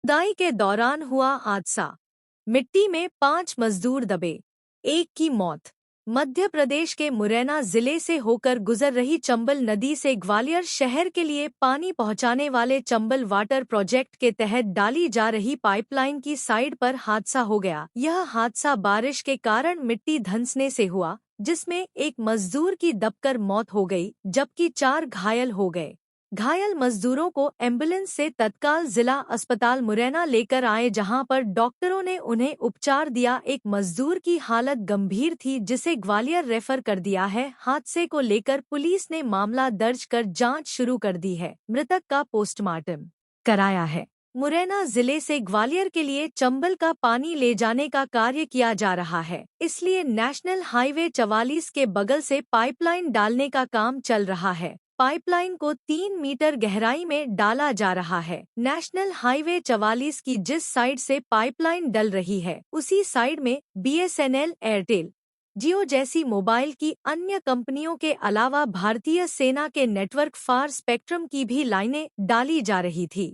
खुदाई के दौरान हुआ हादसा, मिट्टी में 5 मजदूर दबे, एक की मौत। मध्य प्रदेश के मुरैना जिले से होकर गुजर रही चंबल नदी से ग्वालियर शहर के लिए पानी पहुंचाने वाले चंबल वाटर प्रोजेक्ट के तहत डाली जा रही पाइपलाइन की साइड पर हादसा हो गया। यह हादसा बारिश के कारण मिट्टी धंसने से हुआ, जिसमें एक मजदूर की दबकर मौत हो गई, जबकि 4 घायल हो गए। घायल मजदूरों को एम्बुलेंस से तत्काल जिला अस्पताल मुरैना लेकर आए, जहां पर डॉक्टरों ने उन्हें उपचार दिया। एक मजदूर की हालत गंभीर थी, जिसे ग्वालियर रेफर कर दिया है। हादसे को लेकर पुलिस ने मामला दर्ज कर जांच शुरू कर दी है। मृतक का पोस्टमार्टम कराया है। मुरैना जिले से ग्वालियर के लिए चंबल का पानी ले जाने का कार्य किया जा रहा है, इसलिए नेशनल हाईवे 44 के बगल से पाइपलाइन डालने का काम चल रहा है। पाइपलाइन को 3 मीटर गहराई में डाला जा रहा है। नेशनल हाईवे 44 की जिस साइड से पाइपलाइन डल रही है, उसी साइड में BSNL, एयरटेल, जियो जैसी मोबाइल की अन्य कंपनियों के अलावा भारतीय सेना के नेटवर्क फार स्पेक्ट्रम की भी लाइनें डाली जा रही थी।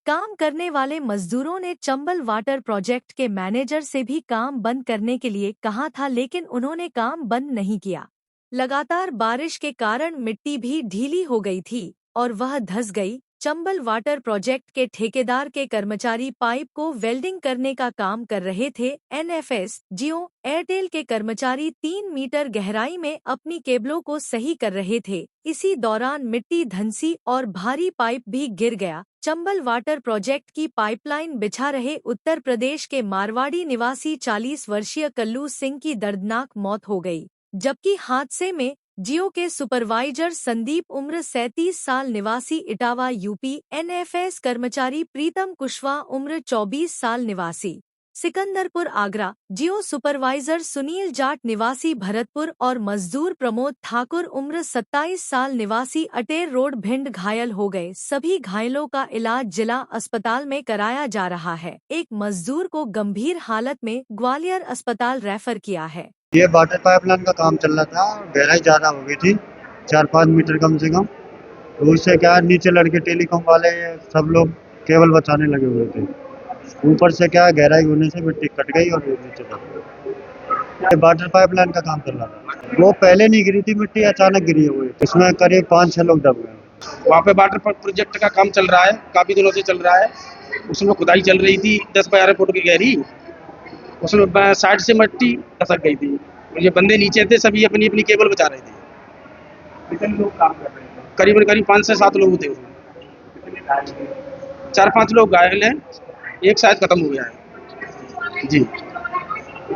काम करने वाले मजदूरों ने चंबल वाटर प्रोजेक्ट के मैनेजर से भी काम बंद करने के लिए कहा था, लेकिन उन्होंने काम बंद नहीं किया। लगातार बारिश के कारण मिट्टी भी ढीली हो गई थी और वह धंस गई। चंबल वाटर प्रोजेक्ट के ठेकेदार के कर्मचारी पाइप को वेल्डिंग करने का काम कर रहे थे। NFS, जियो, एयरटेल के कर्मचारी 3 मीटर गहराई में अपनी केबलों को सही कर रहे थे। इसी दौरान मिट्टी धंसी और भारी पाइप भी गिर गया। चंबल वाटर प्रोजेक्ट की पाइपलाइन बिछा रहे उत्तर प्रदेश के मारवाड़ी निवासी 40 वर्षीय कल्लू सिंह की दर्दनाक मौत हो गई, जबकि हादसे में जियो के सुपरवाइजर संदीप, उम्र 37 साल, निवासी इटावा UP, NFS कर्मचारी प्रीतम कुशवाहा, उम्र 24 साल, निवासी सिकंदरपुर आगरा, जियो सुपरवाइजर सुनील जाट, निवासी भरतपुर और मजदूर प्रमोद ठाकुर, उम्र 27 साल, निवासी अटेर रोड, भिंड घायल हो गए। सभी घायलों का इलाज जिला अस्पताल में कराया जा रहा है। एक मजदूर को गंभीर हालत में ग्वालियर अस्पताल रेफर किया है। ये वाटर पाइपलाइन का काम चल रहा था, गहराई ज्यादा हो गई थी, 4-5 मीटर कम से कम। तो उससे क्या है, नीचे लड़के टेलीकॉम वाले सब लोग केबल बचाने लगे हुए थे। ऊपर से क्या है, गहराई होने से मिट्टी कट गई और वो नीचे दब गई। ये वाटर पाइपलाइन का काम चल रहा था। वो पहले नहीं गिरी थी मिट्टी, अचानक गिरी है। वो इसमें करीब 5-6 लोग दब गए। वहाँ पे वाटर प्रोजेक्ट का काम चल रहा है, काफी दिनों से चल रहा है। उसमें खुदाई चल रही थी 10-12 फुट की गहरी। उसमें साइड से मिट्टी खसक गई थी। ये बंदे नीचे थे, सभी अपनी अपनी केबल बचा रहे थे। कितने लोग काम कर रहे थे? करीब 5 से 7 लोग थे उसमें। कितने घायल हुए? 4-5 लोग घायल हैं, एक शायद खत्म हो गया है जी।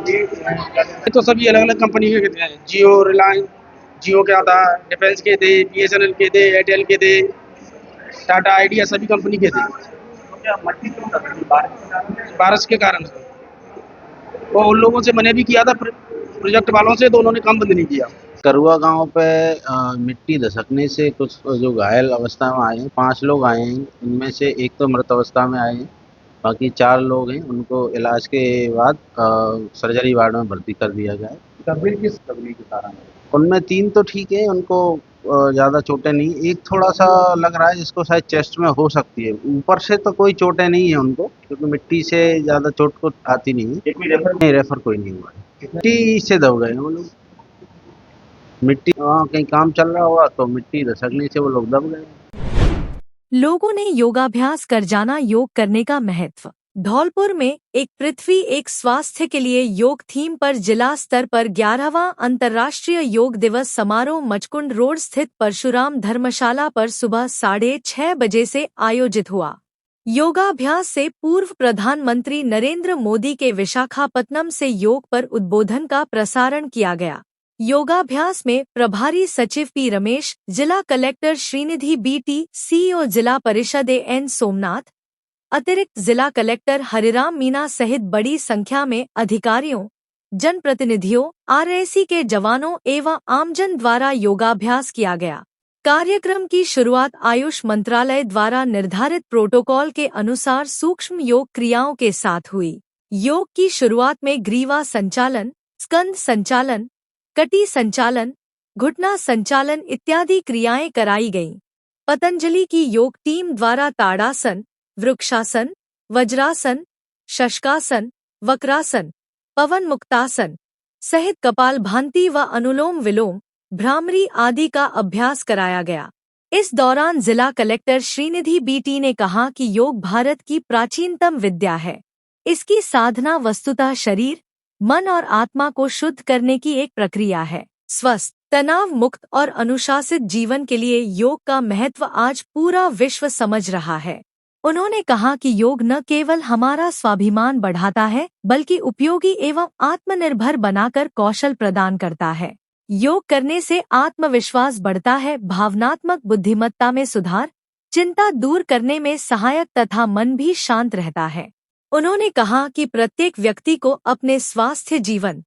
ये तो सभी अलग अलग कंपनी के थे, जियो, रिलायंस, जियो का था, डिफेंस के थे, BSNL के थे, एयरटेल के थे, टाटा आइडिया, सभी कंपनी के थे। तो क्या मट्टी क्यों कर रही? बारिश के कारण से। और उन लोगों से मैंने भी किया था प्रोजेक्ट वालों से, तो उन्होंने काम बंद नहीं किया। करुआ गांव पे मिट्टी धसकने से कुछ जो घायल अवस्था में आए हैं, 5 लोग आए हैं। इनमें से एक तो मृत अवस्था में आए हैं, बाकी 4 लोग हैं, उनको इलाज के बाद सर्जरी वार्ड में भर्ती कर दिया गया है। दबने किस दबने के कारण है? उनमें 3 तो ठीक है, उनको ज़्यादा चोटें नहीं। एक थोड़ा सा लग रहा है जिसको शायद चेस्ट में हो सकती है। ऊपर से तो कोई चोटें नहीं है उनको, क्योंकि मिट्टी से ज़्यादा चोट को आती नहीं है। एक भी रेफर नहीं, रेफर कोई नहीं हुआ है। मिट्टी से दब गए हैं वो लोग। मिट्टी वहाँ कहीं काम चल रहा हुआ तो मिट्टी धसकने से वो लोग दब गए। लोगों ने योगाभ्यास कर जाना। योग करने का महत्व। धौलपुर में एक पृथ्वी एक स्वास्थ्य के लिए योग थीम पर जिला स्तर पर 11वां अंतर्राष्ट्रीय योग दिवस समारोह मचकुंड रोड स्थित परशुराम धर्मशाला पर सुबह 6:30 बजे से आयोजित हुआ। योगाभ्यास से पूर्व प्रधानमंत्री नरेंद्र मोदी के विशाखापत्तनम से योग पर उद्बोधन का प्रसारण किया गया। योगाभ्यास में प्रभारी सचिव P रमेश, जिला कलेक्टर श्रीनिधि BT, CEO जिला परिषद AN सोमनाथ, अतिरिक्त जिला कलेक्टर हरिराम मीना सहित बड़ी संख्या में अधिकारियों, जनप्रतिनिधियों, RSC के जवानों एवं आमजन द्वारा योगाभ्यास किया गया। कार्यक्रम की शुरुआत आयुष मंत्रालय द्वारा निर्धारित प्रोटोकॉल के अनुसार सूक्ष्म योग क्रियाओं के साथ हुई। योग की शुरुआत में ग्रीवा संचालन, स्कंद संचालन, कटी संचालन, घुटना संचालन इत्यादि क्रियाएं कराई गईं। पतंजलि की योग टीम द्वारा ताड़ासन, वृक्षासन, वज्रासन, शशकासन, वक्रासन, पवन मुक्तासन सहित कपालभाति व अनुलोम विलोम, भ्रामरी आदि का अभ्यास कराया गया। इस दौरान जिला कलेक्टर श्रीनिधि बीटी ने कहा कि योग भारत की प्राचीनतम विद्या है। इसकी साधना वस्तुतः शरीर, मन और आत्मा को शुद्ध करने की एक प्रक्रिया है। स्वस्थ, तनाव मुक्त और अनुशासित जीवन के लिए योग का महत्व आज पूरा विश्व समझ रहा है। उन्होंने कहा कि योग न केवल हमारा स्वाभिमान बढ़ाता है, बल्कि उपयोगी एवं आत्मनिर्भर बनाकर कौशल प्रदान करता है। योग करने से आत्मविश्वास बढ़ता है, भावनात्मक बुद्धिमत्ता में सुधार, चिंता दूर करने में सहायक तथा मन भी शांत रहता है। उन्होंने कहा कि प्रत्येक व्यक्ति को अपने स्वास्थ्य जीवन,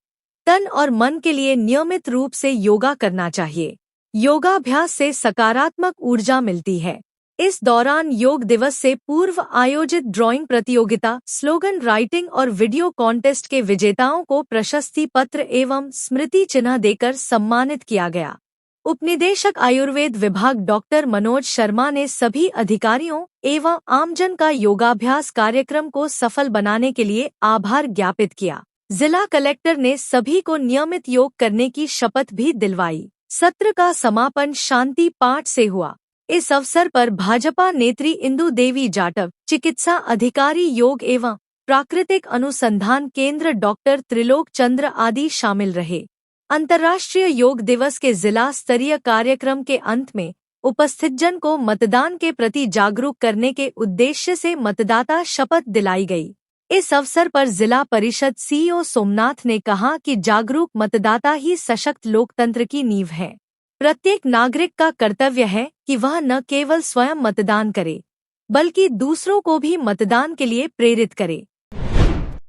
तन और मन के लिए नियमित रूप से योगा करना चाहिए। योगाभ्यास से सकारात्मक ऊर्जा मिलती है। इस दौरान योग दिवस से पूर्व आयोजित ड्राइंग प्रतियोगिता, स्लोगन राइटिंग और वीडियो कॉन्टेस्ट के विजेताओं को प्रशस्ति पत्र एवं स्मृति चिन्ह देकर सम्मानित किया गया। उपनिदेशक आयुर्वेद विभाग डॉक्टर मनोज शर्मा ने सभी अधिकारियों एवं आमजन का योगाभ्यास कार्यक्रम को सफल बनाने के लिए आभार ज्ञापित किया। जिला कलेक्टर ने सभी को नियमित योग करने की शपथ भी दिलवाई। सत्र का समापन शांति पाठ से हुआ। इस अवसर पर भाजपा नेत्री इंदु देवी जाटव, चिकित्सा अधिकारी योग एवं प्राकृतिक अनुसंधान केंद्र डॉक्टर त्रिलोक चंद्र आदि शामिल रहे। अंतर्राष्ट्रीय योग दिवस के जिला स्तरीय कार्यक्रम के अंत में उपस्थित जन को मतदान के प्रति जागरूक करने के उद्देश्य से मतदाता शपथ दिलाई गई। इस अवसर पर जिला परिषद सीईओ सोमनाथ ने कहा कि जागरूक मतदाता ही सशक्त लोकतंत्र की नींव है। प्रत्येक नागरिक का कर्तव्य है कि वह न केवल स्वयं मतदान करे, बल्कि दूसरों को भी मतदान के लिए प्रेरित करे।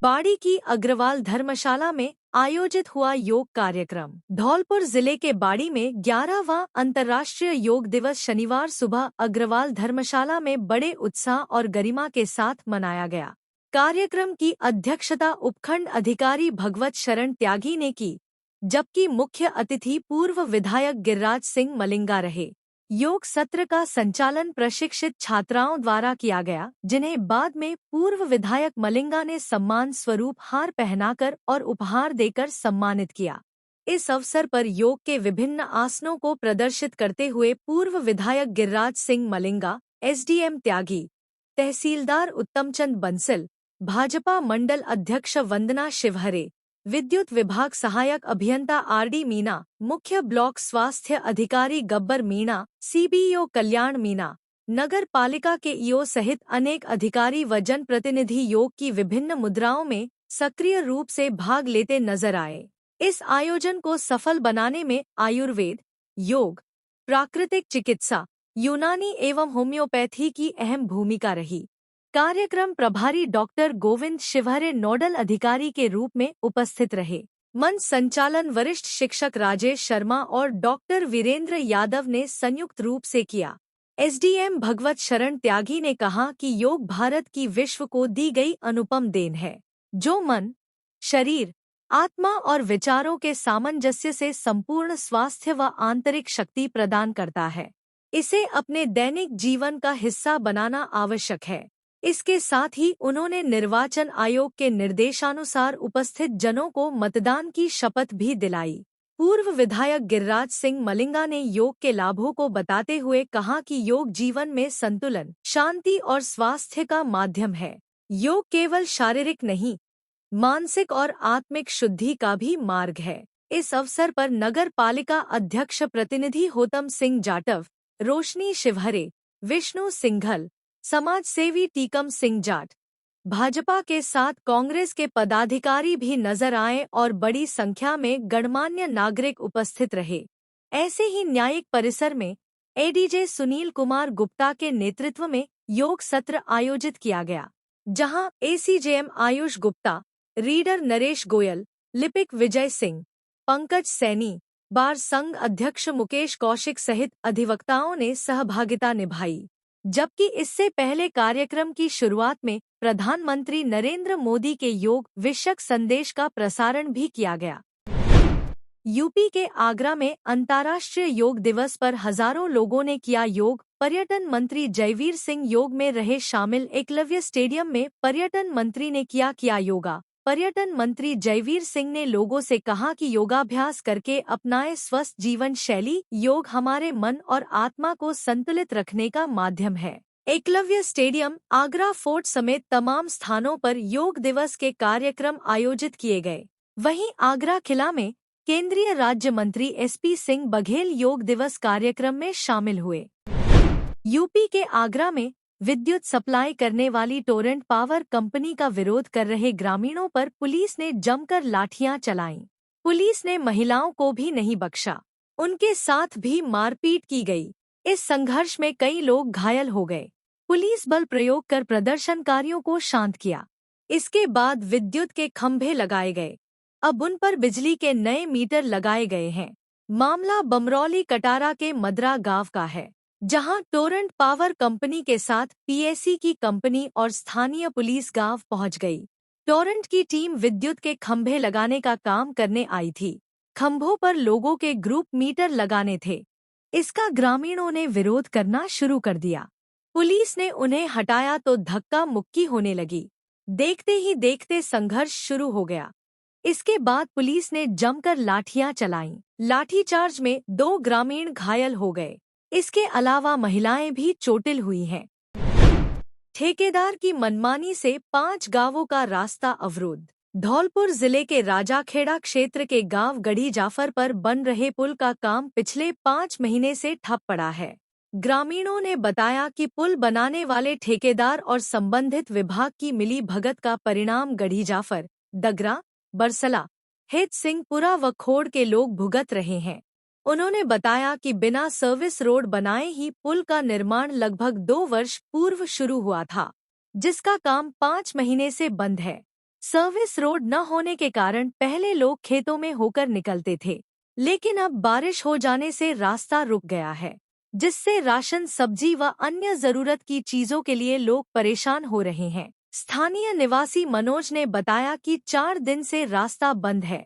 बाड़ी की अग्रवाल धर्मशाला में आयोजित हुआ योग कार्यक्रम। धौलपुर जिले के बाड़ी में 11वां अंतर्राष्ट्रीय योग दिवस शनिवार सुबह अग्रवाल धर्मशाला में बड़े उत्साह और गरिमा के साथ मनाया गया। कार्यक्रम की अध्यक्षता उपखंड अधिकारी भगवत शरण त्यागी ने की, जबकि मुख्य अतिथि पूर्व विधायक गिरिराज सिंह मलिंगा रहे। योग सत्र का संचालन प्रशिक्षित छात्राओं द्वारा किया गया, जिन्हें बाद में पूर्व विधायक मलिंगा ने सम्मान स्वरूप हार पहनाकर और उपहार देकर सम्मानित किया। इस अवसर पर योग के विभिन्न आसनों को प्रदर्शित करते हुए पूर्व विधायक गिरिराज सिंह मलिंगा, एसडीएम त्यागी, तहसीलदार उत्तमचंद बंसल, भाजपा मंडल अध्यक्ष वंदना शिवहरे, विद्युत विभाग सहायक अभियंता आरडी मीना, मुख्य ब्लॉक स्वास्थ्य अधिकारी गब्बर मीणा, सीबीओ कल्याण मीना, नगर पालिका के ईओ सहित अनेक अधिकारी व जनप्रतिनिधि योग की विभिन्न मुद्राओं में सक्रिय रूप से भाग लेते नजर आए। इस आयोजन को सफल बनाने में आयुर्वेद, योग, प्राकृतिक चिकित्सा, यूनानी एवं होम्योपैथी की अहम भूमिका रही। कार्यक्रम प्रभारी डॉक्टर गोविंद शिवहरे नोडल अधिकारी के रूप में उपस्थित रहे। मंच संचालन वरिष्ठ शिक्षक राजेश शर्मा और डॉक्टर वीरेंद्र यादव ने संयुक्त रूप से किया। एसडीएम भगवत शरण त्यागी ने कहा कि योग भारत की विश्व को दी गई अनुपम देन है, जो मन, शरीर, आत्मा और विचारों के सामंजस्य से संपूर्ण स्वास्थ्य व आंतरिक शक्ति प्रदान करता है। इसे अपने दैनिक जीवन का हिस्सा बनाना आवश्यक है। इसके साथ ही उन्होंने निर्वाचन आयोग के निर्देशानुसार उपस्थित जनों को मतदान की शपथ भी दिलाई। पूर्व विधायक गिरिराज सिंह मलिंगा ने योग के लाभों को बताते हुए कहा कि योग जीवन में संतुलन, शांति और स्वास्थ्य का माध्यम है। योग केवल शारीरिक नहीं, मानसिक और आत्मिक शुद्धि का भी मार्ग है। इस अवसर पर नगर पालिका अध्यक्ष प्रतिनिधि होतम सिंह जाटव, रोशनी शिवहरे, विष्णु सिंघल, समाज सेवी टीकम सिंह जाट, भाजपा के साथ कांग्रेस के पदाधिकारी भी नजर आए और बड़ी संख्या में गणमान्य नागरिक उपस्थित रहे। ऐसे ही न्यायिक परिसर में एडीजे सुनील कुमार गुप्ता के नेतृत्व में योग सत्र आयोजित किया गया, जहां एसीजेएम आयुष गुप्ता, रीडर नरेश गोयल, लिपिक विजय सिंह, पंकज सैनी, बार संघ अध्यक्ष मुकेश कौशिक सहित अधिवक्ताओं ने सहभागिता निभाई। जबकि इससे पहले कार्यक्रम की शुरुआत में प्रधानमंत्री नरेंद्र मोदी के योग विषयक संदेश का प्रसारण भी किया गया। यूपी के आगरा में अंतर्राष्ट्रीय योग दिवस पर हजारों लोगों ने किया योग। पर्यटन मंत्री जयवीर सिंह योग में रहे शामिल। एकलव्य स्टेडियम में पर्यटन मंत्री ने किया योगा। पर्यटन मंत्री जयवीर सिंह ने लोगों से कहा कि योगाभ्यास करके अपनाएं स्वस्थ जीवन शैली। योग हमारे मन और आत्मा को संतुलित रखने का माध्यम है। एकलव्य स्टेडियम, आगरा फोर्ट समेत तमाम स्थानों पर योग दिवस के कार्यक्रम आयोजित किए गए। वहीं आगरा किला में केंद्रीय राज्य मंत्री SP सिंह बघेल योग दिवस कार्यक्रम में शामिल हुए। यूपी के आगरा में विद्युत सप्लाई करने वाली टोरेंट पावर कंपनी का विरोध कर रहे ग्रामीणों पर पुलिस ने जमकर लाठियां चलाईं। पुलिस ने महिलाओं को भी नहीं बख्शा, उनके साथ भी मारपीट की गई। इस संघर्ष में कई लोग घायल हो गए। पुलिस बल प्रयोग कर प्रदर्शनकारियों को शांत किया। इसके बाद विद्युत के खंभे लगाए गए। अब उन पर बिजली के नए मीटर लगाए गए हैं। मामला बमरौली कटारा के मदरा गांव का है, जहां टोरेंट पावर कंपनी के साथ PSE की कंपनी और स्थानीय पुलिस गांव पहुंच गई। टोरेंट की टीम विद्युत के खंभे लगाने का काम करने आई थी। खंभों पर लोगों के ग्रुप मीटर लगाने थे। इसका ग्रामीणों ने विरोध करना शुरू कर दिया। पुलिस ने उन्हें हटाया तो धक्का मुक्की होने लगी। देखते ही देखते संघर्ष शुरू हो गया। इसके बाद पुलिस ने जमकर लाठियां चलाईं। लाठीचार्ज में 2 ग्रामीण घायल हो गए। इसके अलावा महिलाएं भी चोटिल हुई हैं। ठेकेदार की मनमानी से 5 गांवों का रास्ता अवरुद्ध। धौलपुर जिले के राजाखेड़ा क्षेत्र के गांव गढ़ी जाफर पर बन रहे पुल का काम पिछले 5 महीने से ठप पड़ा है। ग्रामीणों ने बताया कि पुल बनाने वाले ठेकेदार और संबंधित विभाग की मिली भगत का परिणाम गढ़ी जाफर, दगरा, बरसला, हित सिंहपुरा व खोड़ के लोग भुगत रहे हैं। उन्होंने बताया कि बिना सर्विस रोड बनाए ही पुल का निर्माण लगभग 2 वर्ष पूर्व शुरू हुआ था, जिसका काम 5 महीने से बंद है। सर्विस रोड न होने के कारण पहले लोग खेतों में होकर निकलते थे, लेकिन अब बारिश हो जाने से रास्ता रुक गया है, जिससे राशन, सब्जी व अन्य जरूरत की चीजों के लिए लोग परेशान हो रहे हैं। स्थानीय निवासी मनोज ने बताया कि 4 दिन से रास्ता बंद है,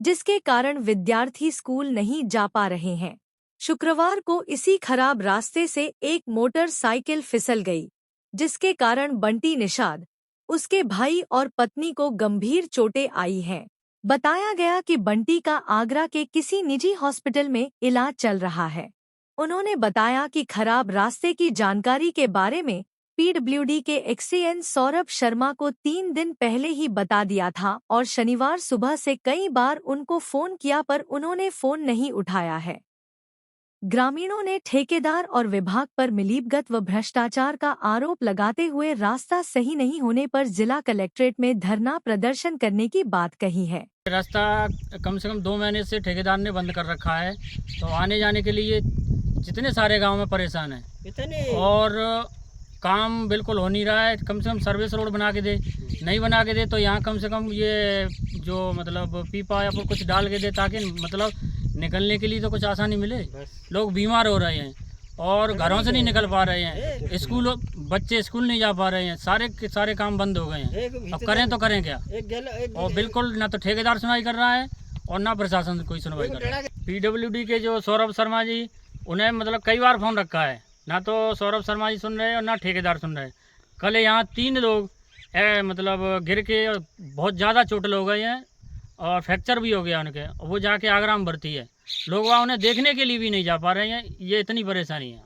जिसके कारण विद्यार्थी स्कूल नहीं जा पा रहे हैं। शुक्रवार को इसी खराब रास्ते से एक मोटरसाइकिल फिसल गई, जिसके कारण बंटी निषाद, उसके भाई और पत्नी को गंभीर चोटें आई हैं। बताया गया कि बंटी का आगरा के किसी निजी हॉस्पिटल में इलाज चल रहा है। उन्होंने बताया कि खराब रास्ते की जानकारी के बारे में PWD के XCN सौरभ शर्मा को 3 दिन पहले ही बता दिया था और शनिवार सुबह से कई बार उनको फोन किया पर उन्होंने फोन नहीं उठाया है। ग्रामीणों ने ठेकेदार और विभाग पर मिलीभगत व भ्रष्टाचार का आरोप लगाते हुए रास्ता सही नहीं होने पर जिला कलेक्ट्रेट में धरना प्रदर्शन करने की बात कही है। रास्ता कम से कम 2 महीने से ठेकेदार ने बंद कर रखा है, तो आने जाने के लिए जितने सारे गांव में परेशान हैं और काम बिल्कुल हो नहीं रहा है। कम से कम सर्विस रोड बना के दे, नहीं बना के दे तो यहाँ कम से कम ये जो मतलब पीपा या फिर कुछ डाल के दे, ताकि मतलब निकलने के लिए तो कुछ आसानी मिले। लोग बीमार हो रहे हैं और घरों से नहीं निकल पा रहे हैं, स्कूल बच्चे स्कूल नहीं जा पा रहे हैं, सारे के सारे काम बंद हो गए हैं। अब करें तो करें क्या? और बिल्कुल ना तो ठेकेदार सुनवाई कर रहा है और ना प्रशासन कोई सुनवाई कर रहा है। PWD के जो सौरभ शर्मा जी, उन्हें मतलब कई बार फोन रखा है, ना तो सौरभ शर्मा जी सुन रहे हैं और ना ठेकेदार सुन रहे हैं। कल यहाँ 3 लोग मतलब गिर के बहुत ज़्यादा चोटिल हो गए हैं और फ्रैक्चर भी हो गया उनके, वो जाके आगरा में भर्ती है। लोग वहाँ उन्हें देखने के लिए भी नहीं जा पा रहे हैं, ये इतनी परेशानी है।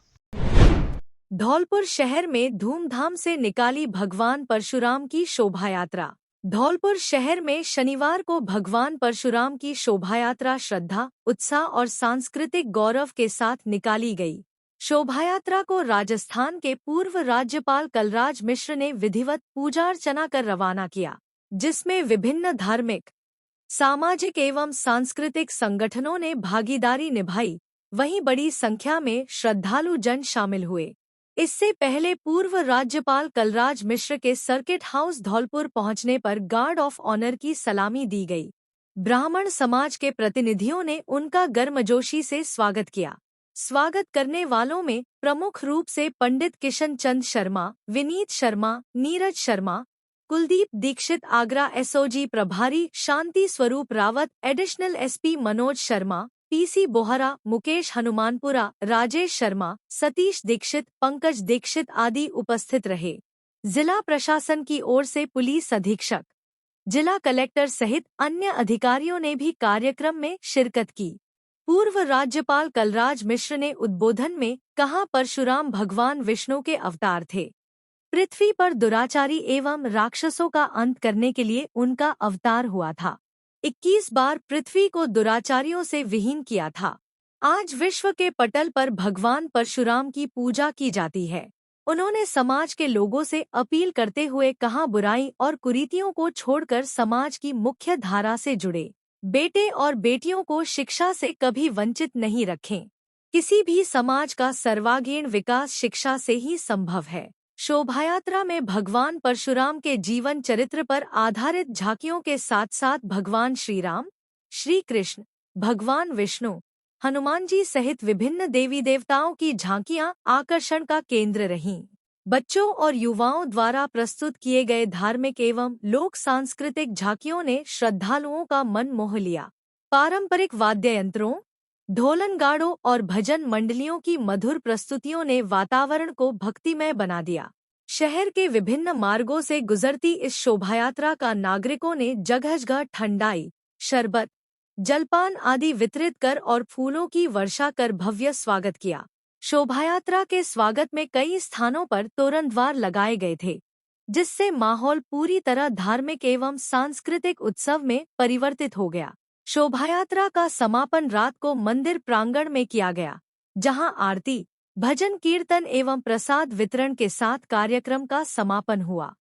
धौलपुर शहर में धूमधाम से निकाली भगवान परशुराम की शोभा यात्रा। धौलपुर शहर में शनिवार को भगवान परशुराम की शोभायात्रा श्रद्धा, उत्साह और सांस्कृतिक गौरव के साथ निकाली गई। शोभायात्रा को राजस्थान के पूर्व राज्यपाल कलराज मिश्र ने विधिवत पूजा अर्चना कर रवाना किया, जिसमें विभिन्न धार्मिक, सामाजिक एवं सांस्कृतिक संगठनों ने भागीदारी निभाई। वहीं बड़ी संख्या में श्रद्धालु जन शामिल हुए। इससे पहले पूर्व राज्यपाल कलराज मिश्र के सर्किट हाउस धौलपुर पहुंचने पर गार्ड ऑफ ऑनर की सलामी दी गई। ब्राह्मण समाज के प्रतिनिधियों ने उनका गर्मजोशी से स्वागत किया। स्वागत करने वालों में प्रमुख रूप से पंडित किशन चंद शर्मा, विनीत शर्मा, नीरज शर्मा, कुलदीप दीक्षित, आगरा एसओजी प्रभारी Shanti Swaroop Rawat, additional SP Manoj Sharma, PC Bohra, Mukesh Hanumanpura, Rajesh Sharma, Satish Dikshit, Pankaj Dikshit आदि उपस्थित रहे। जिला प्रशासन की ओर से पुलिस अधीक्षक, जिला कलेक्टर सहित अन्य अधिकारियों ने भी कार्यक्रम में शिरकत की। पूर्व राज्यपाल कलराज मिश्र ने उद्बोधन में कहा, परशुराम भगवान विष्णु के अवतार थे। पृथ्वी पर दुराचारी एवं राक्षसों का अंत करने के लिए उनका अवतार हुआ था। 21 बार पृथ्वी को दुराचारियों से विहीन किया था। आज विश्व के पटल पर भगवान परशुराम की पूजा की जाती है। उन्होंने समाज के लोगों से अपील करते हुए कहा, बुराई और कुरीतियों को छोड़कर समाज की मुख्य धारा से जुड़े बेटे और बेटियों को शिक्षा से कभी वंचित नहीं रखें। किसी भी समाज का सर्वांगीण विकास शिक्षा से ही संभव है। शोभायात्रा में भगवान परशुराम के जीवन चरित्र पर आधारित झांकियों के साथ साथ भगवान श्री राम, श्री कृष्ण, भगवान विष्णु, हनुमान जी सहित विभिन्न देवी देवताओं की झांकियां आकर्षण का केंद्र रहीं। बच्चों और युवाओं द्वारा प्रस्तुत किए गए धार्मिक एवं लोक सांस्कृतिक झांकियों ने श्रद्धालुओं का मन मोह लिया। पारंपरिक वाद्य यंत्रों, ढोलनगाड़ों और भजन मंडलियों की मधुर प्रस्तुतियों ने वातावरण को भक्तिमय बना दिया। शहर के विभिन्न मार्गों से गुजरती इस शोभायात्रा का नागरिकों ने जगह-जगह ठंडाई, शरबत, जलपान आदि वितरित कर और फूलों की वर्षा कर भव्य स्वागत किया। शोभायात्रा के स्वागत में कई स्थानों पर तोरणद्वार लगाए गए थे, जिससे माहौल पूरी तरह धार्मिक एवं सांस्कृतिक उत्सव में परिवर्तित हो गया। शोभायात्रा का समापन रात को मंदिर प्रांगण में किया गया, जहां आरती, भजन कीर्तन एवं प्रसाद वितरण के साथ कार्यक्रम का समापन हुआ।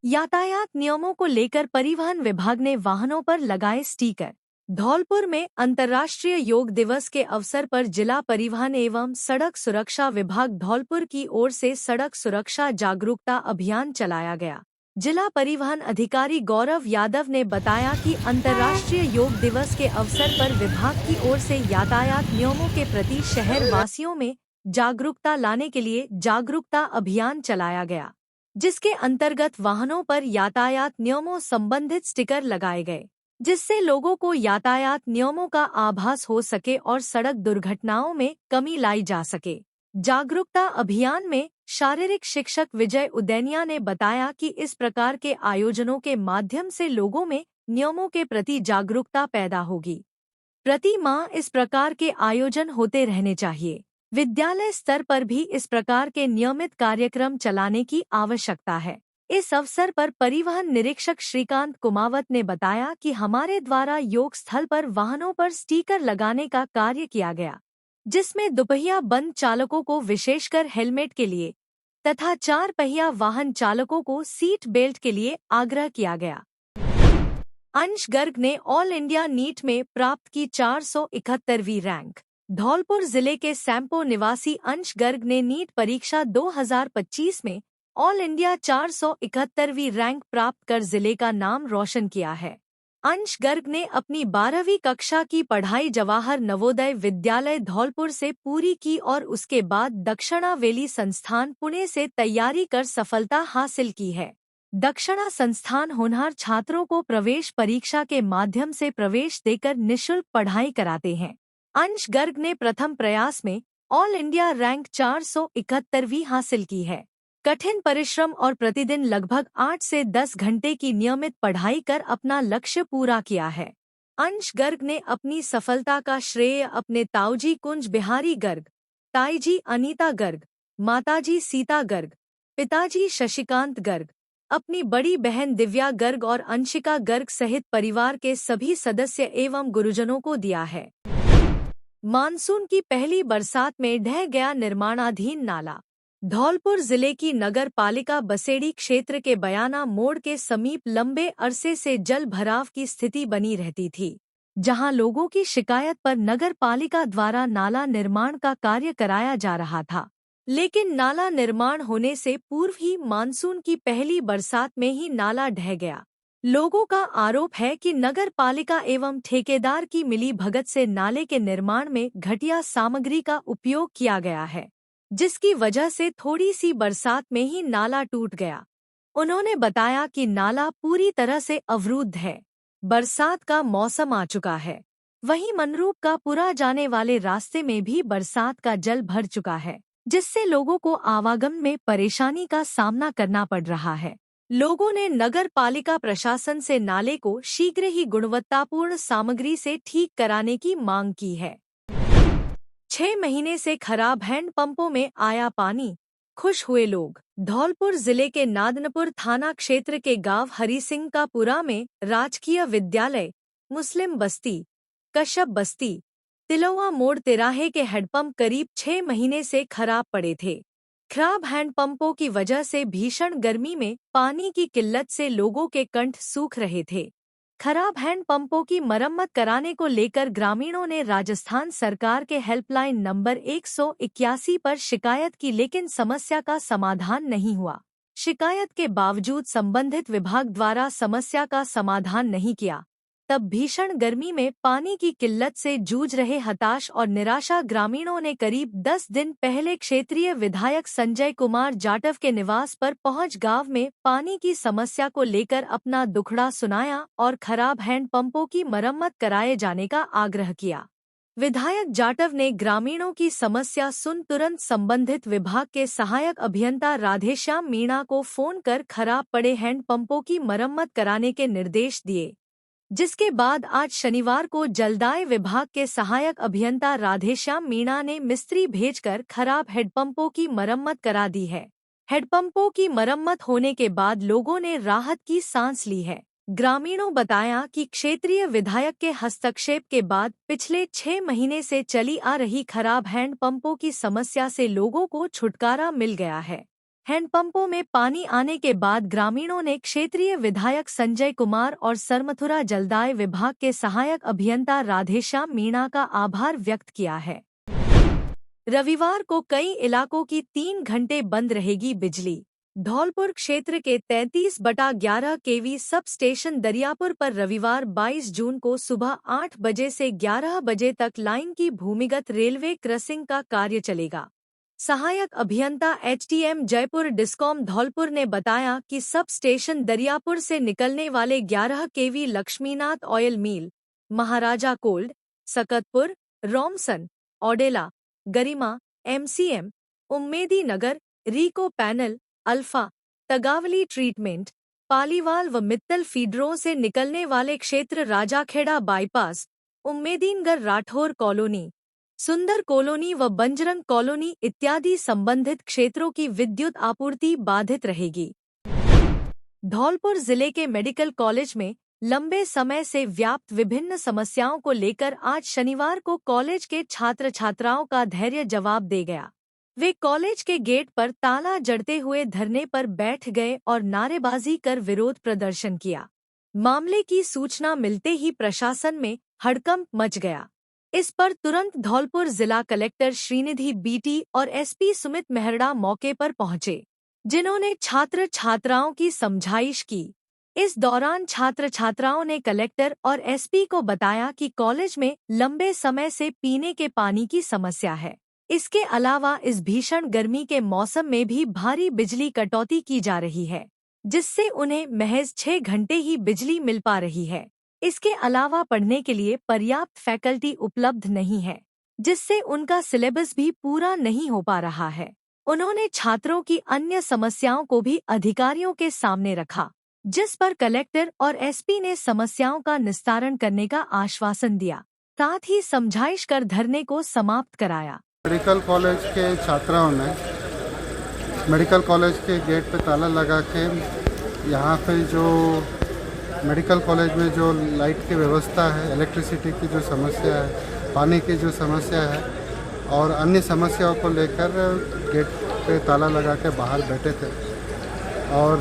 यातायात नियमों को लेकर परिवहन विभाग ने वाहनों पर लगाए स्टिकर। धौलपुर में अंतर्राष्ट्रीय योग दिवस के अवसर पर जिला परिवहन एवं सड़क सुरक्षा विभाग धौलपुर की ओर से सड़क सुरक्षा जागरूकता अभियान चलाया गया। जिला परिवहन अधिकारी गौरव यादव ने बताया कि अंतर्राष्ट्रीय योग दिवस के अवसर पर विभाग की ओर से यातायात नियमों के प्रति शहर वासियों में जागरूकता लाने के लिए जागरूकता अभियान चलाया गया, जिसके अंतर्गत वाहनों पर यातायात नियमों संबंधित स्टिकर लगाए गए, जिससे लोगों को यातायात नियमों का आभास हो सके और सड़क दुर्घटनाओं में कमी लाई जा सके। जागरूकता अभियान में शारीरिक शिक्षक विजय उदैनिया ने बताया कि इस प्रकार के आयोजनों के माध्यम से लोगों में नियमों के प्रति जागरूकता पैदा होगी। प्रति माह इस प्रकार के आयोजन होते रहने चाहिए। विद्यालय स्तर पर भी इस प्रकार के नियमित कार्यक्रम चलाने की आवश्यकता है। इस अवसर पर परिवहन निरीक्षक श्रीकांत कुमावत ने बताया कि हमारे द्वारा योग स्थल पर वाहनों पर स्टिकर लगाने का कार्य किया गया, जिसमें दुपहिया बंद चालकों को विशेषकर हेलमेट के लिए तथा 4 पहिया वाहन चालकों को सीट बेल्ट के लिए आग्रह किया गया। अंश गर्ग ने ऑल इंडिया नीट में प्राप्त की 471वीं रैंक। धौलपुर जिले के सैंपो निवासी अंश गर्ग ने नीट परीक्षा 2025 में ऑल इंडिया 471वीं रैंक प्राप्त कर जिले का नाम रोशन किया है। अंश गर्ग ने अपनी 12वीं कक्षा की पढ़ाई जवाहर नवोदय विद्यालय धौलपुर से पूरी की और उसके बाद दक्षिणा वैली संस्थान पुणे से तैयारी कर सफलता हासिल की है। दक्षिणा संस्थान होनहार छात्रों को प्रवेश परीक्षा के माध्यम से प्रवेश देकर निःशुल्क पढ़ाई कराते हैं। अंश गर्ग ने प्रथम प्रयास में ऑल इंडिया रैंक 471वीं हासिल की है। कठिन परिश्रम और प्रतिदिन लगभग 8 से 10 घंटे की नियमित पढ़ाई कर अपना लक्ष्य पूरा किया है। अंश गर्ग ने अपनी सफलता का श्रेय अपने ताऊजी कुंज बिहारी गर्ग, ताईजी अनीता गर्ग, माताजी सीता गर्ग, पिताजी शशिकांत गर्ग, अपनी बड़ी बहन दिव्या गर्ग और अंशिका गर्ग सहित परिवार के सभी सदस्य एवं गुरुजनों को दिया है। मानसून की पहली बरसात में ढह गया निर्माणाधीन नाला। धौलपुर जिले की नगर पालिका बसेड़ी क्षेत्र के बयाना मोड़ के समीप लंबे अरसे से जल भराव की स्थिति बनी रहती थी, जहां लोगों की शिकायत पर नगर पालिका द्वारा नाला निर्माण का कार्य कराया जा रहा था, लेकिन नाला निर्माण होने से पूर्व ही मानसून की पहली बरसात में ही नाला ढह गया। लोगों का आरोप है कि नगर पालिका एवं ठेकेदार की मिली भगत से नाले के निर्माण में घटिया सामग्री का उपयोग किया गया है, जिसकी वजह से थोड़ी सी बरसात में ही नाला टूट गया। उन्होंने बताया कि नाला पूरी तरह से अवरुद्ध है। बरसात का मौसम आ चुका है। वहीं मनरूप का पुरा जाने वाले रास्ते में भी बरसात का जल भर चुका है, जिससे लोगों को आवागमन में परेशानी का सामना करना पड़ रहा है। लोगों ने नगर पालिका प्रशासन से नाले को शीघ्र ही गुणवत्तापूर्ण सामग्री से ठीक कराने की मांग की है। 6 महीने से खराब हैंडपंपों में आया पानी, खुश हुए लोग। धौलपुर जिले के नादनपुर थाना क्षेत्र के गांव हरिसिंह का पुरा में राजकीय विद्यालय, मुस्लिम बस्ती, कश्यप बस्ती, तिलौआ मोड़ तिराहे के हैंडपंप करीब 6 महीने से खराब पड़े थे। खराब हैंडपंपों की वजह से भीषण गर्मी में पानी की किल्लत से लोगों के कंठ सूख रहे थे। खराब हैंडपंपों की मरम्मत कराने को लेकर ग्रामीणों ने राजस्थान सरकार के हेल्पलाइन नंबर 181 पर शिकायत की, लेकिन समस्या का समाधान नहीं हुआ। शिकायत के बावजूद संबंधित विभाग द्वारा समस्या का समाधान नहीं किया। तब भीषण गर्मी में पानी की किल्लत से जूझ रहे हताश और निराशा ग्रामीणों ने करीब 10 दिन पहले क्षेत्रीय विधायक संजय कुमार जाटव के निवास पर पहुंच गांव में पानी की समस्या को लेकर अपना दुखड़ा सुनाया और खराब हैंडपंपों की मरम्मत कराए जाने का आग्रह किया। विधायक जाटव ने ग्रामीणों की समस्या सुन तुरंत संबंधित विभाग के सहायक अभियंता राधेश्याम मीणा को फोन कर खराब पड़े हैंडपंपों की मरम्मत कराने के निर्देश दिए, जिसके बाद आज शनिवार को जलदाय विभाग के सहायक अभियंता राधेश्याम मीणा ने मिस्त्री भेजकर खराब हेडपंपों की मरम्मत करा दी है। हेडपंपों की मरम्मत होने के बाद लोगों ने राहत की सांस ली है। ग्रामीणों बताया कि क्षेत्रीय विधायक के हस्तक्षेप के बाद पिछले 6 महीने से चली आ रही खराब हैंडपंपों की समस्या से लोगों को छुटकारा मिल गया है। हैंडपंपों में पानी आने के बाद ग्रामीणों ने क्षेत्रीय विधायक संजय कुमार और सरमथुरा जलदाय विभाग के सहायक अभियंता राधेश्याम मीणा का आभार व्यक्त किया है। रविवार को कई इलाकों की 3 घंटे बंद रहेगी बिजली। धौलपुर क्षेत्र के 33/11 केवी सब स्टेशन दरियापुर पर रविवार 22 जून को सुबह 8 बजे से 11 बजे तक लाइन की भूमिगत रेलवे क्रॉसिंग का कार्य चलेगा। सहायक अभियंता HTM जयपुर डिस्कॉम धौलपुर ने बताया कि सब स्टेशन दरियापुर से निकलने वाले 11 KV Laxminath oil mill, Maharaja cold, Sakatpur, Romson, Odela, Garima, MCM, Ummedi Nagar, RIICO panel, alpha, Tagawali treatment, Paliwal व मित्तल फीडरों से निकलने वाले क्षेत्र Rajakheda bypass, Ummedinagar Rathore colony, Sundar colony व बंजरंग कॉलोनी इत्यादि संबंधित क्षेत्रों की विद्युत आपूर्ति बाधित रहेगी। धौलपुर जिले के मेडिकल कॉलेज में लंबे समय से व्याप्त विभिन्न समस्याओं को लेकर आज शनिवार को कॉलेज के छात्र छात्राओं का धैर्य जवाब दे गया। वे कॉलेज के गेट पर ताला जड़ते हुए धरने पर बैठ गए और नारेबाजी कर विरोध प्रदर्शन किया। मामले की सूचना मिलते ही प्रशासन में हड़कंप मच गया। इस पर तुरंत धौलपुर जिला कलेक्टर श्रीनिधि BT और SP सुमित मेहरड़ा मौके पर पहुंचे, जिन्होंने छात्र छात्राओं की समझाइश की। इस दौरान छात्र छात्राओं ने कलेक्टर और SP को बताया कि कॉलेज में लंबे समय से पीने के पानी की समस्या है। इसके अलावा इस भीषण गर्मी के मौसम में भी भारी बिजली कटौती की जा रही है, जिससे उन्हें महज 6 घंटे ही बिजली मिल पा रही है। इसके अलावा पढ़ने के लिए पर्याप्त फैकल्टी उपलब्ध नहीं है, जिससे उनका सिलेबस भी पूरा नहीं हो पा रहा है। उन्होंने छात्रों की अन्य समस्याओं को भी अधिकारियों के सामने रखा, जिस पर कलेक्टर और SP ने समस्याओं का निस्तारण करने का आश्वासन दिया, साथ ही समझाइश कर धरने को समाप्त कराया। मेडिकल कॉलेज के छात्राओं ने मेडिकल कॉलेज के गेट पे ताला लगा के यहाँ पे जो मेडिकल कॉलेज में जो लाइट की व्यवस्था है, इलेक्ट्रिसिटी की जो समस्या है, पानी की जो समस्या है और अन्य समस्याओं को लेकर गेट पे ताला लगा के बाहर बैठे थे। और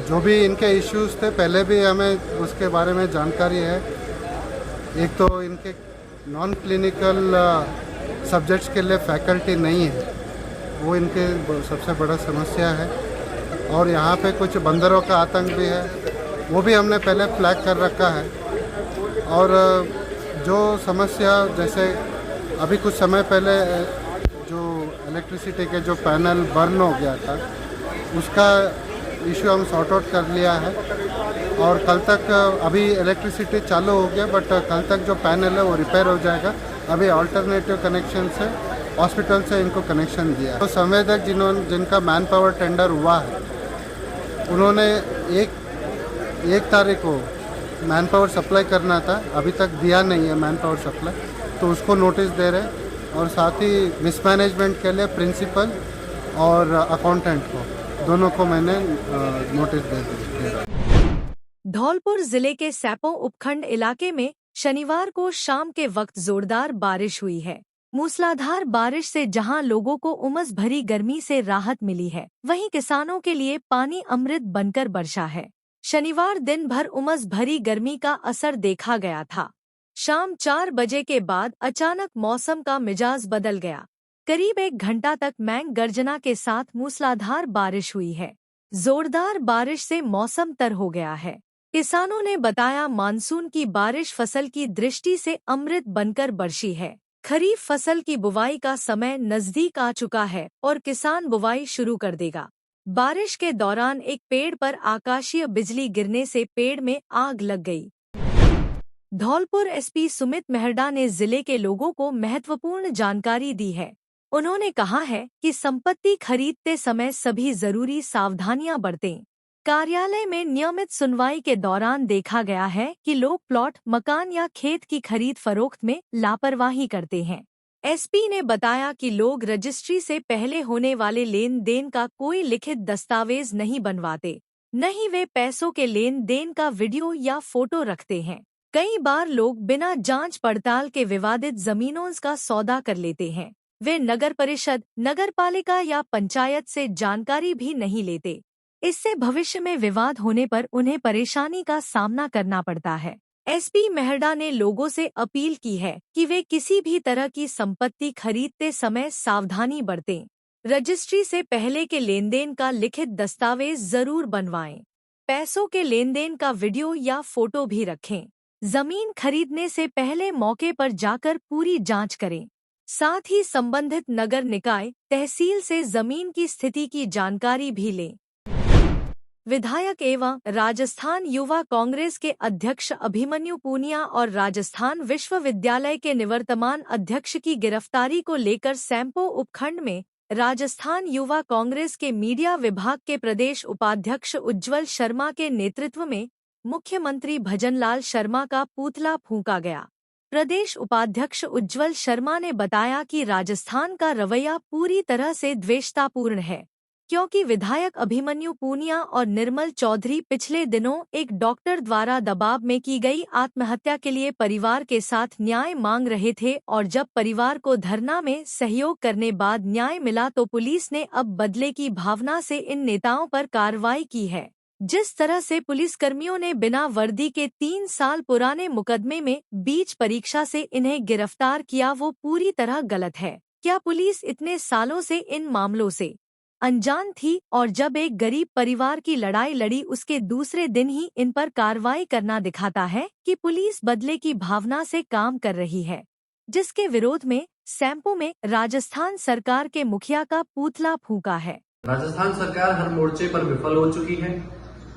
जो भी इनके इश्यूज़ थे पहले भी हमें उसके बारे में जानकारी है। एक तो इनके नॉन क्लिनिकल सब्जेक्ट्स के लिए फैकल्टी नहीं है, वो इनके सबसे बड़ा समस्या है। और यहाँ पे कुछ बंदरों का आतंक भी है, वो भी हमने पहले फ्लैग कर रखा है। और जो समस्या जैसे अभी कुछ समय पहले जो इलेक्ट्रिसिटी के जो पैनल बर्न हो गया था, उसका इशू हम सॉर्ट आउट कर लिया है और कल तक अभी इलेक्ट्रिसिटी चालू हो गया, बट कल तक जो पैनल है वो रिपेयर हो जाएगा। अभी अल्टरनेटिव कनेक्शन से हॉस्पिटल से इनको कनेक्शन दिया है। तो संवेदक जिनका मैन पावर टेंडर हुआ है, उन्होंने एक तारीख को मैन पावर सप्लाई करना था, अभी तक दिया नहीं है मैन पावर सप्लाई, तो उसको नोटिस दे रहे हैं। और साथ ही मिसमैनेजमेंट के लिए प्रिंसिपल और अकाउंटेंट को दोनों को मैंने नोटिस दे दिया। धौलपुर जिले के सैपो उपखंड इलाके में शनिवार को शाम के वक्त जोरदार बारिश हुई है। मूसलाधार बारिश से जहां लोगों को उमस भरी गर्मी से राहत मिली है, वहीं किसानों के लिए पानी अमृत बनकर बरसा है। शनिवार दिन भर उमस भरी गर्मी का असर देखा गया था। शाम 4 बजे के बाद अचानक मौसम का मिजाज बदल गया। करीब 1 घंटा तक मैंग गर्जना के साथ मूसलाधार बारिश हुई है। जोरदार बारिश से मौसम तर हो गया है। किसानों ने बताया, मानसून की बारिश फसल की दृष्टि से अमृत बनकर बरसी है। खरीफ फसल की बुवाई का समय नजदीक आ चुका है और किसान बुवाई शुरू कर देगा। बारिश के दौरान एक पेड़ पर आकाशीय बिजली गिरने से पेड़ में आग लग गई। धौलपुर एसपी सुमित मेहरडा ने जिले के लोगों को महत्वपूर्ण जानकारी दी है। उन्होंने कहा है कि संपत्ति खरीदते समय सभी जरूरी सावधानियां बरतें। कार्यालय में नियमित सुनवाई के दौरान देखा गया है कि लोग प्लॉट, मकान या खेत की खरीद फरोख्त में लापरवाही करते हैं। एसपी ने बताया कि लोग रजिस्ट्री से पहले होने वाले लेन देन का कोई लिखित दस्तावेज नहीं बनवाते, न ही वे पैसों के लेन देन का वीडियो या फोटो रखते हैं। कई बार लोग बिना जांच पड़ताल के विवादित जमीनों का सौदा कर लेते हैं। वे नगर परिषद, नगरपालिका या पंचायत से जानकारी भी नहीं लेते। इससे भविष्य में विवाद होने पर उन्हें परेशानी का सामना करना पड़ता है। एसपी मेहरडा ने लोगों से अपील की है कि वे किसी भी तरह की संपत्ति खरीदते समय सावधानी बरतें। रजिस्ट्री से पहले के लेनदेन का लिखित दस्तावेज जरूर बनवाएं। पैसों के लेनदेन का वीडियो या फोटो भी रखें। जमीन खरीदने से पहले मौके पर जाकर पूरी जांच करें। साथ ही संबंधित नगर निकाय, तहसील से जमीन की स्थिति की जानकारी भी लें। विधायक एवं राजस्थान युवा कांग्रेस के अध्यक्ष अभिमन्यु पूनिया और राजस्थान विश्वविद्यालय के निवर्तमान अध्यक्ष की गिरफ्तारी को लेकर सैंपो उपखंड में राजस्थान युवा कांग्रेस के मीडिया विभाग के प्रदेश उपाध्यक्ष उज्ज्वल शर्मा के नेतृत्व में मुख्यमंत्री भजनलाल शर्मा का पुतला फूंका गया। प्रदेश उपाध्यक्ष उज्ज्वल शर्मा ने बताया कि राजस्थान का रवैया पूरी तरह से द्वेषतापूर्ण है, क्योंकि विधायक अभिमन्यु पूनिया और निर्मल चौधरी पिछले दिनों एक डॉक्टर द्वारा दबाव में की गई आत्महत्या के लिए परिवार के साथ न्याय मांग रहे थे, और जब परिवार को धरना में सहयोग करने बाद न्याय मिला तो पुलिस ने अब बदले की भावना से इन नेताओं पर कार्रवाई की है। जिस तरह से पुलिसकर्मियों ने बिना वर्दी के 3 साल पुराने मुकदमे में बीच परीक्षा से इन्हें गिरफ्तार किया, वो पूरी तरह गलत है। क्या पुलिस इतने सालों से इन मामलों से अनजान थी, और जब एक गरीब परिवार की लड़ाई लड़ी उसके दूसरे दिन ही इन पर कार्रवाई करना दिखाता है कि पुलिस बदले की भावना से काम कर रही है, जिसके विरोध में सैंपो में राजस्थान सरकार के मुखिया का पुतला फूंका है। राजस्थान सरकार हर मोर्चे पर विफल हो चुकी है।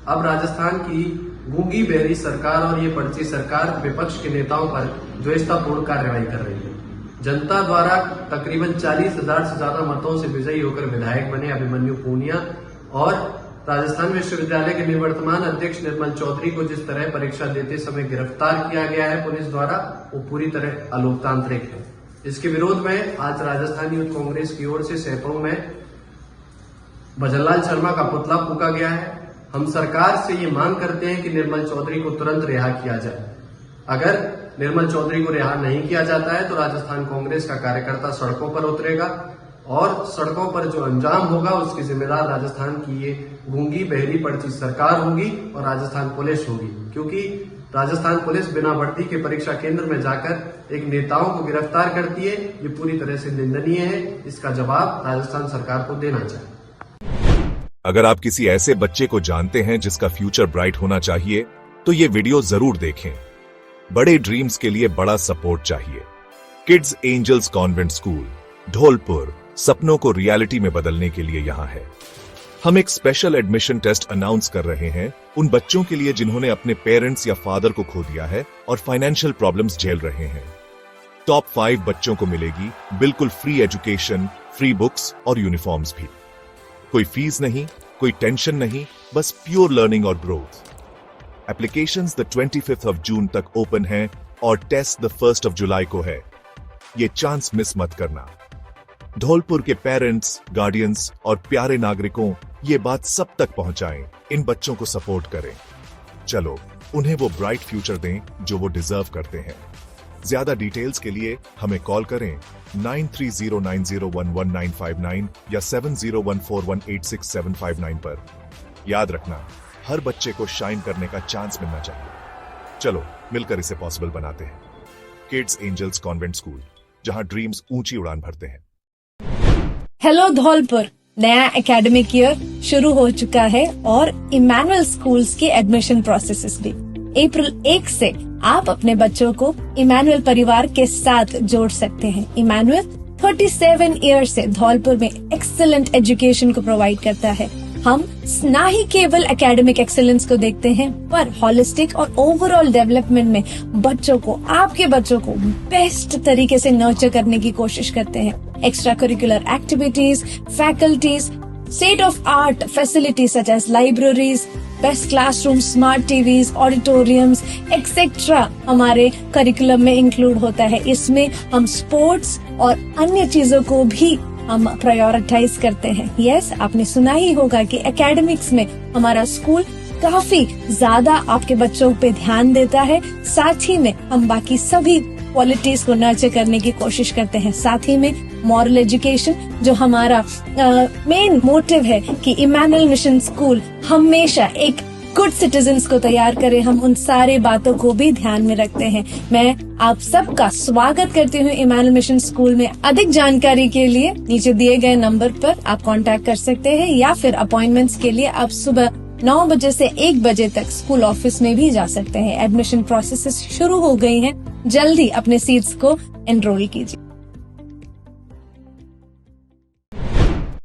अब राजस्थान की गूंगी बहरी सरकार और ये पर्ची सरकार विपक्ष के नेताओं पर द्वेषतापूर्ण कार्रवाई कर रही है। जनता द्वारा तकरीबन 40,000 से ज्यादा मतों से विजयी होकर विधायक बने अभिमन्यु पूनिया और राजस्थान विश्वविद्यालय के निवर्तमान अध्यक्ष निर्मल चौधरी को जिस तरह परीक्षा देते समय गिरफ्तार किया गया है पुलिस द्वारा, वो पूरी तरह अलोकतांत्रिक है। इसके विरोध में आज राजस्थान यूथ कांग्रेस की ओर से सैपो में भजनलाल शर्मा का पुतला फूंका गया है। हम सरकार से ये मांग करते हैं कि निर्मल चौधरी को तुरंत रिहा किया जाए। अगर निर्मल चौधरी को रिहा नहीं किया जाता है तो राजस्थान कांग्रेस का कार्यकर्ता सड़कों पर उतरेगा, और सड़कों पर जो अंजाम होगा उसकी जिम्मेदार राजस्थान की ये गूंगी बहरी पर्ची सरकार होगी और राजस्थान पुलिस होगी, क्योंकि राजस्थान पुलिस बिना वर्दी के परीक्षा केंद्र में जाकर एक नेताओं को गिरफ्तार करती है। ये पूरी तरह से निंदनीय है। इसका जवाब राजस्थान सरकार को देना चाहिए। अगर आप किसी ऐसे बच्चे को जानते हैं जिसका फ्यूचर ब्राइट होना चाहिए तो ये वीडियो जरूर देखें। बड़े ड्रीम्स के लिए बड़ा सपोर्ट चाहिए। Kids Angels Convent School, Dholpur, सपनों को रियलिटी में बदलने के लिए यहाँ है। हम एक स्पेशल एडमिशन टेस्ट अनाउंस कर रहे हैं उन बच्चों के लिए जिन्होंने अपने पेरेंट्स या फादर को खो दिया है और फाइनेंशियल प्रॉब्लम्स झेल रहे हैं। टॉप 5 बच्चों को मिलेगी बिल्कुल फ्री एजुकेशन, फ्री बुक्स और यूनिफॉर्म्स भी। कोई फीस नहीं, कोई टेंशन नहीं, बस प्योर लर्निंग और growth. Applications the 25th of June तक ओपन हैं और test the 1st of July को है। ये चांस मिस मत करना। धौलपुर के पेरेंट्स, गार्डियंस और प्यारे नागरिकों ये बात सब तक पहुंचाएं, इन बच्चों को सपोर्ट करें। चलो उन्हें वो ब्राइट फ्यूचर दें जो वो डिजर्व करते हैं। ज्यादा डिटेल्स के लिए हमें कॉल करें 9309011959 या 7014186759 पर। याद रखना, हर बच्चे को शाइन करने का चांस मिलना चाहिए। चलो मिलकर इसे पॉसिबल बनाते हैं। किड्स एंजल्स कॉन्वेंट स्कूल, जहां ड्रीम्स ऊंची उड़ान भरते हैं। हेलो धौलपुर, नया एकेडमिक ईयर शुरू हो चुका है और इमैनुअल स्कूल्स के एडमिशन प्रोसेसेस भी। अप्रैल 1 से आप अपने बच्चों को इमैनुअल परिवार के साथ जोड़ सकते हैं। इमैनुअल 37 ईयर से धौलपुर में एक्सीलेंट एजुकेशन को प्रोवाइड करता है। हम ना ही केवल एकेडमिक एक्सेलेंस को देखते हैं, पर हॉलिस्टिक और ओवरऑल डेवलपमेंट में आपके बच्चों को बेस्ट तरीके से नर्चर करने की कोशिश करते हैं। Extra curricular activities, faculties, state of art facilities such as libraries, best classroom, smart TVs, auditoriums etcetera हमारे करिकुलम में इंक्लूड होता है। इसमें हम स्पोर्ट्स और अन्य चीजों को भी हम प्रायोरिटाइज करते हैं। यस, आपने सुना ही होगा कि एकेडमिक्स में हमारा स्कूल काफी ज्यादा आपके बच्चों पे ध्यान देता है। साथ ही में हम बाकी सभी क्वालिटीज को नर्चर करने की कोशिश करते हैं। साथ ही में मॉरल एजुकेशन, जो हमारा मेन मोटिव है कि इमैनुअल मिशन स्कूल हमेशा एक गुड सिटीजन्स को तैयार करे, हम उन सारे बातों को भी ध्यान में रखते हैं। मैं आप सबका स्वागत करती हूँ इमैनुअल मिशन स्कूल में। अधिक जानकारी के लिए नीचे दिए गए नंबर पर आप कांटेक्ट कर सकते हैं या फिर अपॉइंटमेंट्स के लिए आप सुबह 9 बजे से 1 बजे तक स्कूल ऑफिस में भी जा सकते हैं। एडमिशन प्रोसेसेस शुरू हो गई हैं, जल्दी अपने सीट्स को एनरोल कीजिए।